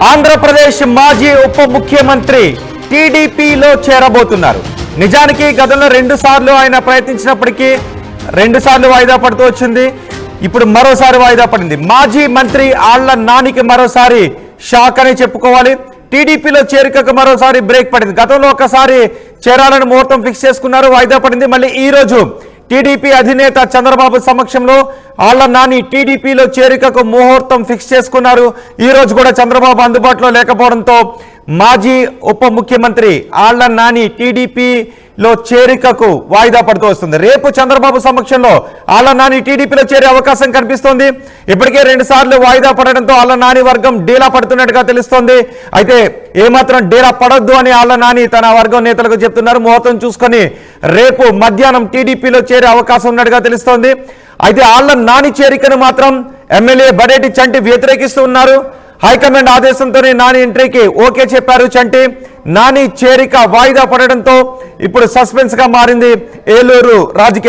ఆంధ్రప్రదేశ్ మాజీ ఉప ముఖ్యమంత్రి టీడీపీలో చేరబోతున్నారు. నిజానికి గతంలో 2 సార్లు ఆయన ప్రయత్నించినప్పటికీ 2 సార్లు వాయిదా పడుతూ వచ్చింది. ఇప్పుడు మరోసారి వాయిదా పడింది. మాజీ మంత్రి ఆళ్ల నానికి మరోసారి షాక్ అని చెప్పుకోవాలి. టీడీపీలో చేరికకు మరోసారి బ్రేక్ పడింది. గతంలో ఒకసారి చేరాలని ముహూర్తం ఫిక్స్ చేసుకున్నారు, వాయిదా పడింది. మళ్ళీ ఈ రోజు టీడీపీ అధినేత చంద్రబాబు సమక్షంలో ఆళ్ల నాని టీడీపీలో చేరికకు ముహూర్తం ఫిక్స్ చేసుకున్నారు. ఈ రోజు కూడా చంద్రబాబు అందుబాటులో లేకపోవడంతో మాజీ ఉప ముఖ్యమంత్రి ఆళ్ల నాని టీడీపీలో చేరికకు వాయిదా పడుతూ వస్తుంది. రేపు చంద్రబాబు సమక్షంలో ఆళ్ల నాని టీడీపీలో చేరే అవకాశం కనిపిస్తోంది. ఇప్పటికే 2 సార్లు వాయిదా పడడంతో ఆళ్ల నాని వర్గం డీలా పడుతున్నట్టుగా తెలుస్తోంది. అయితే ఏమాత్రం డీలా పడొద్దు అని ఆళ్ల నాని తన వర్గం నేతలకు చెప్తున్నారు. ముహూర్తం చూసుకొని రేపు మధ్యాహ్నం టీడీపీలో చేరే అవకాశం ఉన్నట్టుగా తెలుస్తోంది. అయితే ఆళ్ల నాని చేరికను మాత్రం ఎమ్మెల్యే బడేటి చంటి వ్యతిరేకిస్తూ ఉన్నారు. హైకమాండ్ ఆదేశంతోనే నాని ఎంట్రీకి ఓకే చెప్పారు చంటి. నాని చేరిక వాయిదా పడడంతో ఇప్పుడు సస్పెన్స్ గా మారింది ఏలూరు రాజకీయ